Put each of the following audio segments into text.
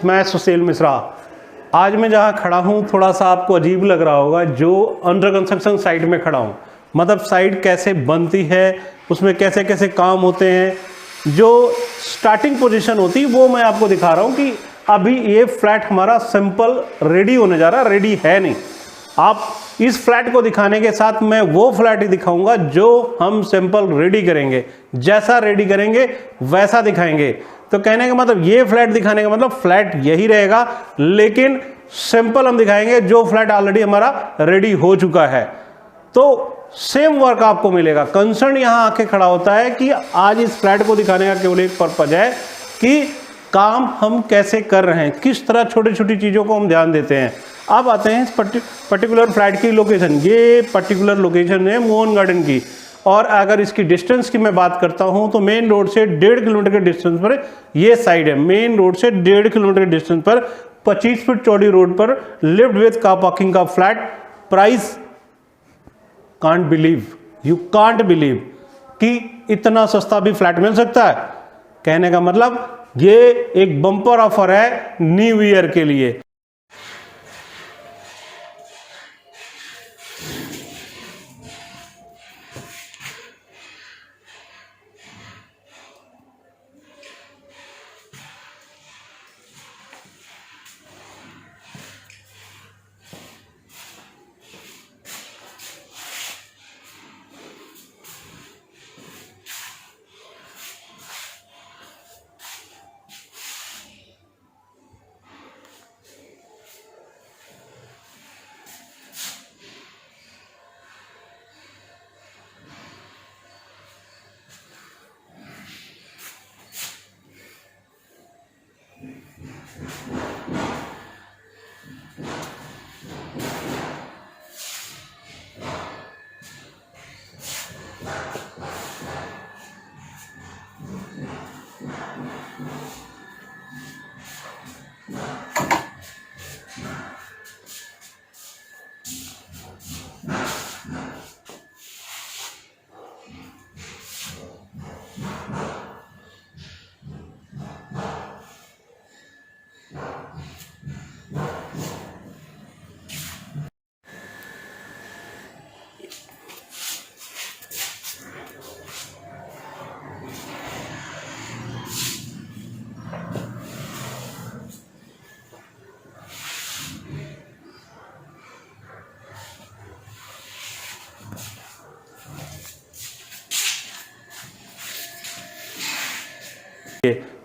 Friends, मैं सुशील मिश्रा। आज मैं जहाँ खड़ा हूँ थोड़ा सा आपको अजीब लग रहा होगा, जो अंडर कंस्ट्रक्शन साइट में खड़ा हूँ। मतलब साइट कैसे बनती है, उसमें कैसे कैसे काम होते हैं, जो स्टार्टिंग पोजीशन होती है वो मैं आपको दिखा रहा हूँ कि अभी ये फ्लैट हमारा सिंपल रेडी होने जा रहा है, रेडी है नहीं। आप इस फ्लैट को दिखाने के साथ मैं वो फ्लैट ही दिखाऊंगा जो हम सिंपल रेडी करेंगे। जैसा रेडी करेंगे वैसा दिखाएंगे। तो कहने का मतलब ये फ्लैट दिखाने का मतलब फ्लैट यही रहेगा, लेकिन सिंपल हम दिखाएंगे जो फ्लैट ऑलरेडी हमारा रेडी हो चुका है। तो सेम वर्क आपको मिलेगा। कंसर्न यहां आके खड़ा होता है कि आज इस फ्लैट को दिखाने का केवल एक पर्पज है कि काम हम कैसे कर रहे हैं, किस तरह छोटी छोटी चीज़ों को हम ध्यान देते हैं। अब आते हैं इस पर्टिकुलर फ्लैट की लोकेशन। ये पर्टिकुलर लोकेशन है मोहन गार्डन की, और अगर इसकी डिस्टेंस की मैं बात करता हूं तो मेन रोड से 1.5 किलोमीटर के डिस्टेंस पर ये साइड है। मेन रोड से 1.5 किलोमीटर के डिस्टेंस पर 25 फीट चौड़ी रोड पर लिफ्ट विद कार पार्किंग का flat. Price can't believe, you can't believe कि इतना सस्ता भी फ्लैट मिल सकता है। कहने का मतलब ये एक बम्पर ऑफर है न्यू ईयर के लिए।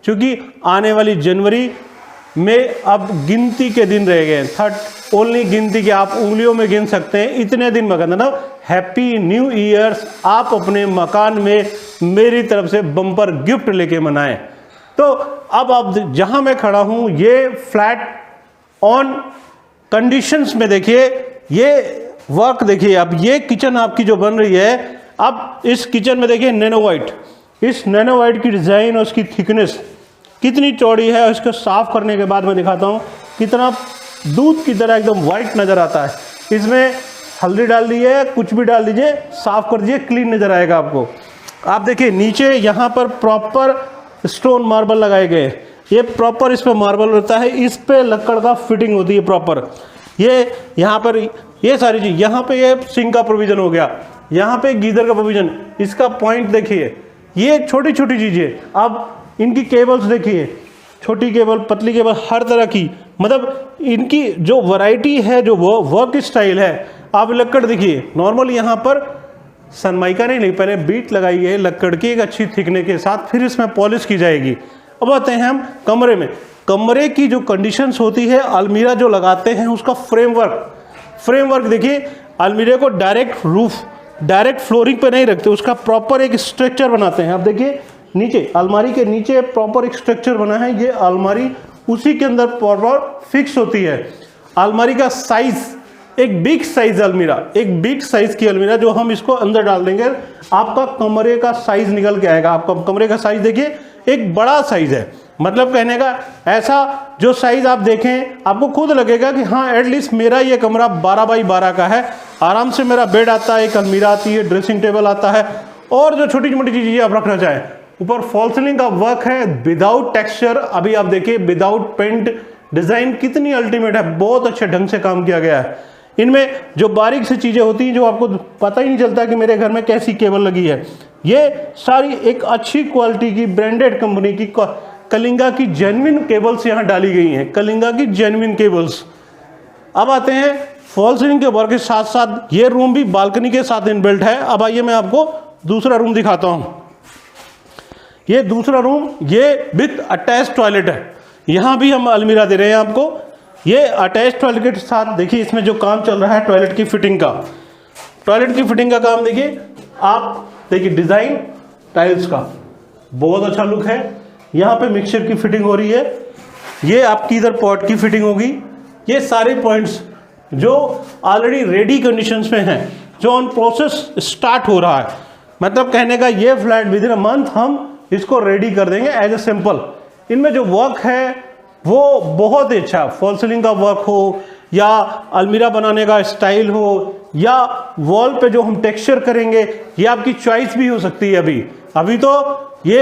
क्योंकि आने वाली जनवरी में अब गिनती के दिन रह गए हैं, ओनली गिनती के, आप उंगलियों में गिन सकते हैं इतने दिन मगन है ना। हैप्पी न्यू ईयर्स आप अपने मकान में मेरी तरफ से बम्पर गिफ्ट लेके मनाएं। तो अब आप जहां मैं खड़ा हूं ये फ्लैट ऑन कंडीशंस में देखिए, ये वर्क देखिए। अब ये किचन आपकी जो बन रही है, अब इस किचन में देखिए नैनो वाइट, इस नैनो वाइट की डिज़ाइन और उसकी थिकनेस कितनी चौड़ी है। इसको साफ करने के बाद मैं दिखाता हूँ कितना दूध की तरह एकदम वाइट नज़र आता है। इसमें हल्दी डाल दी है, कुछ भी डाल दीजिए, साफ कर दीजिए, क्लीन नज़र आएगा आपको। आप देखिए नीचे यहाँ पर प्रॉपर स्टोन मार्बल लगाए गए। ये प्रॉपर इस पर मार्बल होता है, इस पर लक्कड़ का फिटिंग होती है प्रॉपर। ये यहाँ पर ये सारी चीज़, यहाँ पे ये सिंक का प्रोविज़न हो गया, यहाँ पे गीज़र का प्रोविज़न। इसका पॉइंट देखिए, ये छोटी छोटी चीज़ें। अब इनकी केबल्स देखिए, छोटी केबल, पतली केबल, हर तरह की, मतलब इनकी जो वैरायटी है, जो वर्क स्टाइल है। आप लक्कड़ देखिए, नॉर्मल यहाँ पर सनमाइका नहीं, पहले बीट लगाई है लक्कड़ की एक अच्छी थिकने के साथ, फिर इसमें पॉलिश की जाएगी। अब आते हैं हम कमरे में। कमरे की जो कंडीशंस होती है, अलमीरा जो लगाते हैं उसका फ्रेमवर्क देखिए। अलमीरे को डायरेक्ट रूफ, डायरेक्ट फ्लोरिंग पे नहीं रखते, उसका प्रॉपर एक स्ट्रक्चर बनाते हैं। अब देखिए नीचे, अलमारी के नीचे प्रॉपर एक स्ट्रक्चर बना है। ये अलमारी उसी के अंदर प्रॉपर फिक्स होती है। अलमारी का साइज, एक बिग साइज अलमीरा, एक बिग साइज की अलमीरा जो हम इसको अंदर डाल देंगे, आपका कमरे का साइज निकल के आएगा। आपका कमरे का साइज देखिए, एक बड़ा साइज है। मतलब कहने का ऐसा जो साइज आप देखें आपको खुद लगेगा कि हाँ एटलीस्ट मेरा ये कमरा 12 बाई 12 का है। आराम से मेरा बेड आता है, एक अलमीरा आती है, ड्रेसिंग टेबल आता है, और जो छोटी मोटी चीज़ें आप रखना चाहें ऊपर फॉल सीलिंग का वर्क है विदाउट टेक्सचर। अभी आप देखिए विदाउट पेंट, डिजाइन कितनी अल्टीमेट है, बहुत अच्छे ढंग से काम किया गया है। इनमें जो बारीक सी चीजें होती हैं जो आपको पता ही नहीं चलता कि मेरे घर में कैसी केबल लगी है, ये सारी एक अच्छी क्वालिटी की ब्रांडेड कंपनी की कलिंगा की जेन्युइन केबल्स यहाँ डाली गई हैं, कलिंगा की जेन्युइन केबल्स। अब आते हैं फॉल सीलिंग के वर्क के साथ साथ ये रूम भी बालकनी के साथ इनबिल्ट है। अब आइए मैं आपको दूसरा रूम दिखाता हूँ। ये दूसरा रूम ये विथ अटैच टॉयलेट है, यहाँ भी हम अलमीरा दे रहे हैं आपको। ये अटैच टॉयलेट के साथ देखिए इसमें जो काम चल रहा है टॉयलेट की फिटिंग का, टॉयलेट की फिटिंग का काम देखिए आप, देखिए डिजाइन टाइल्स का बहुत अच्छा लुक है। यहाँ पे मिक्सचर की फिटिंग हो रही है, ये आपकी इधर पॉट की फिटिंग होगी। ये सारे पॉइंट्स जो ऑलरेडी रेडी कंडीशंस में हैं, जो ऑन प्रोसेस स्टार्ट हो रहा है, मतलब कहने का ये flat with in a month हम इसको रेडी कर देंगे एज ए सिंपल। इनमें जो वर्क है वो बहुत ही अच्छा, फॉल सीलिंग का वर्क हो या अलमीरा बनाने का स्टाइल हो या वॉल पे जो हम टेक्सचर करेंगे, ये आपकी चॉइस भी हो सकती है। अभी तो ये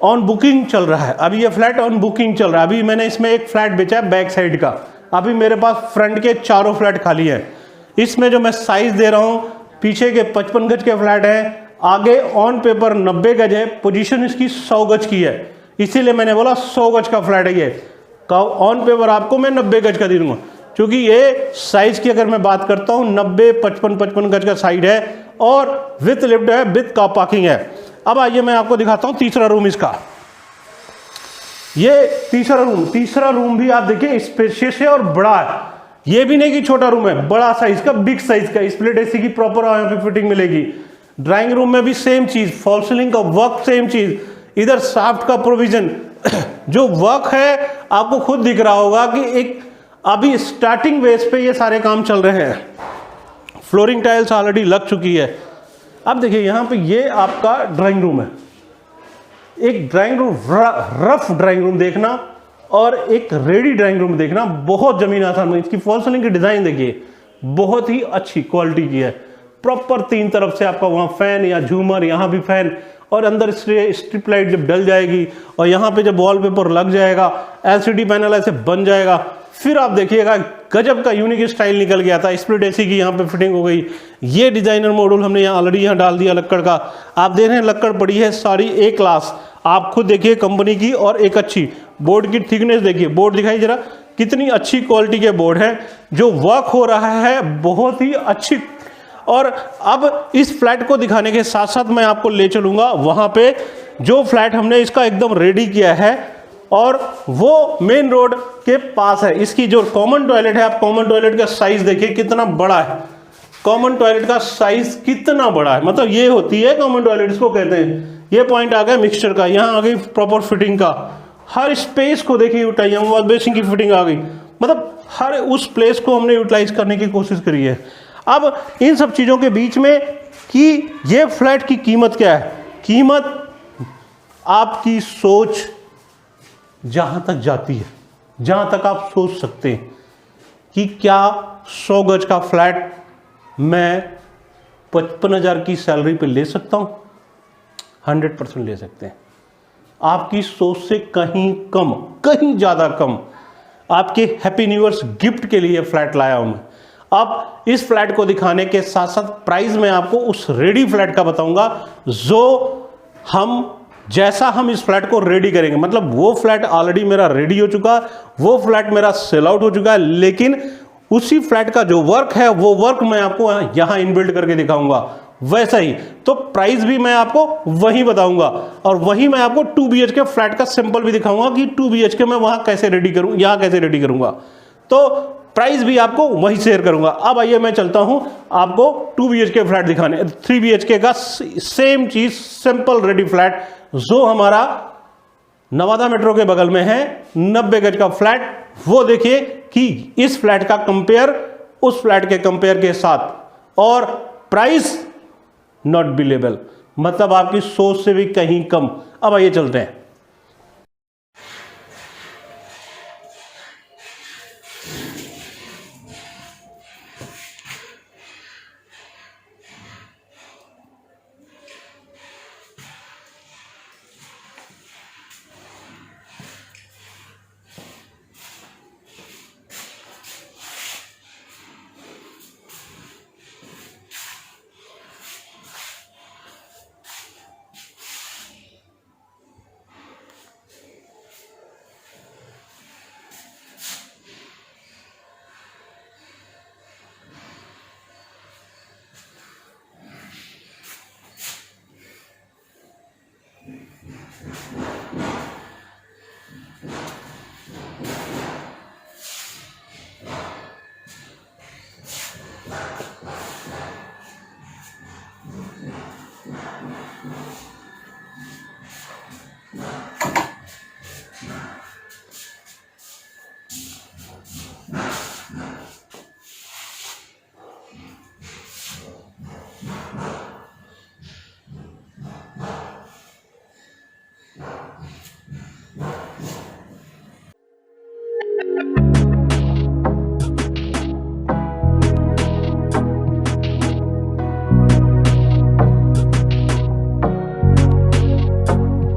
ऑन बुकिंग चल रहा है, अभी ये फ्लैट ऑन बुकिंग चल रहा है। अभी मैंने इसमें एक फ्लैट बेचा है बैक साइड का, अभी मेरे पास फ्रंट के चारों फ्लैट खाली है। इसमें जो मैं साइज दे रहा हूँ, पीछे के 55 गज के फ्लैट है, आगे ऑन पेपर 90 गज है, पोजीशन इसकी 100 गज की है, इसीलिए मैंने बोला 100 गज का फ्लैट है। ये ऑन पेपर आपको मैं 90 गज का दे दूंगा, क्योंकि ये साइज की अगर मैं बात करता हूँ 90, 55 गज का साइड है और विथ लिफ्ट है, विथ कार पार्किंग है। अब आइए मैं आपको दिखाता हूँ तीसरा रूम इसका। ये तीसरा रूम भी आप देखिए स्पेशियस है और बड़ा है। ये भी नहीं कि छोटा रूम है, बड़ा साइज का, बिग साइज का, स्प्लिट एसी की प्रॉपर यहाँ पे फिटिंग मिलेगी। ड्राइंग रूम में भी सेम चीज, फॉल सीलिंग का वर्क सेम चीज, इधर शाफ्ट का प्रोविजन जो वर्क है आपको खुद दिख रहा होगा कि एक अभी स्टार्टिंग बेस पे ये सारे काम चल रहे हैं। फ्लोरिंग टाइल्स ऑलरेडी लग चुकी है। अब देखिए यहाँ पे ये आपका ड्राइंग रूम है, एक drawing room, rough drawing room देखना और एक रेडी ड्राइंग रूम देखना बहुत जमीन आसमान में। इसकी फॉल सीलिंग की डिजाइन देखिए बहुत ही अच्छी क्वालिटी की है, प्रॉपर 3 तरफ से आपका वहाँ फैन या झूमर, यहाँ भी फैन, और अंदर स्ट्रिप लाइट जब डल जाएगी और यहाँ पे जब वॉलपेपर लग जाएगा, एलसीडी पैनल ऐसे बन जाएगा, फिर आप देखिएगा गजब का यूनिक स्टाइल निकल गया था। स्प्लिट एसी की यहाँ पे फिटिंग हो गई। ये डिजाइनर मॉड्यूल हमने यहाँ ऑलरेडी यहाँ डाल दिया लक्कड़ का। आप देख रहे हैं लक्कड़ पड़ी है सारी ए क्लास, आप खुद देखिए कंपनी की, और एक अच्छी बोर्ड की थिकनेस देखिए, बोर्ड दिखाई जरा कितनी अच्छी क्वालिटी के बोर्ड है। जो वर्क हो रहा है बहुत ही अच्छी। और अब इस फ्लैट को दिखाने के साथ साथ मैं आपको ले चलूंगा वहां पे जो फ्लैट हमने इसका एकदम रेडी किया है, और वो मेन रोड के पास है। इसकी जो कॉमन टॉयलेट है, आप कॉमन टॉयलेट का साइज देखिए कितना बड़ा है, कॉमन टॉयलेट का साइज कितना बड़ा है, मतलब ये होती है कॉमन टॉयलेट, इसको कहते हैं। ये पॉइंट आ गया मिक्सचर का, यहाँ आ गई प्रॉपर फिटिंग का, हर स्पेस को देखिए यूटिलाइज, वॉल बेसिंग की फिटिंग आ गई, मतलब हर उस प्लेस को हमने यूटिलाइज करने की कोशिश करी है। अब इन सब चीज़ों के बीच में कि ये फ्लैट की कीमत क्या है, कीमत आपकी सोच जहां तक जाती है, जहां तक आप सोच सकते हैं कि क्या 100 गज का फ्लैट मैं 55,000 की सैलरी पे ले सकता हूं, 100% ले सकते हैं। आपकी सोच से कहीं कम, कहीं ज्यादा कम, आपके हैप्पी न्यू ईयर गिफ्ट के लिए फ्लैट लाया हूं मैं। अब इस फ्लैट को दिखाने के साथ साथ प्राइस मैं आपको उस रेडी फ्लैट का बताऊंगा, जो जैसा हम इस फ्लैट को रेडी करेंगे, मतलब वो फ्लैट ऑलरेडी मेरा रेडी हो चुका, वो फ्लैट मेरा सेल आउट हो चुका है, लेकिन उसी फ्लैट का जो वर्क है वो वर्क मैं आपको यहां इनबिल्ड करके दिखाऊंगा। वैसा ही तो प्राइस भी मैं आपको वही बताऊंगा, और वही मैं आपको 2 BHK फ्लैट का सिंपल भी दिखाऊंगा कि 2 BHK मैं वहां कैसे रेडी करूं, यहां कैसे रेडी करूंगा, तो प्राइस भी आपको वही शेयर करूंगा। अब आइए मैं चलता हूं आपको 2 BHK फ्लैट दिखाने, 3 BHK का सेम चीज, सिंपल रेडी फ्लैट जो हमारा नवादा मेट्रो के बगल में है, 90 गज का फ्लैट। वो देखिए कि इस फ्लैट का कंपेयर उस फ्लैट के कंपेयर के साथ, और प्राइस नॉट बिलेबल, मतलब आपकी सोच से भी कहीं कम। अब आइए चलते हैं।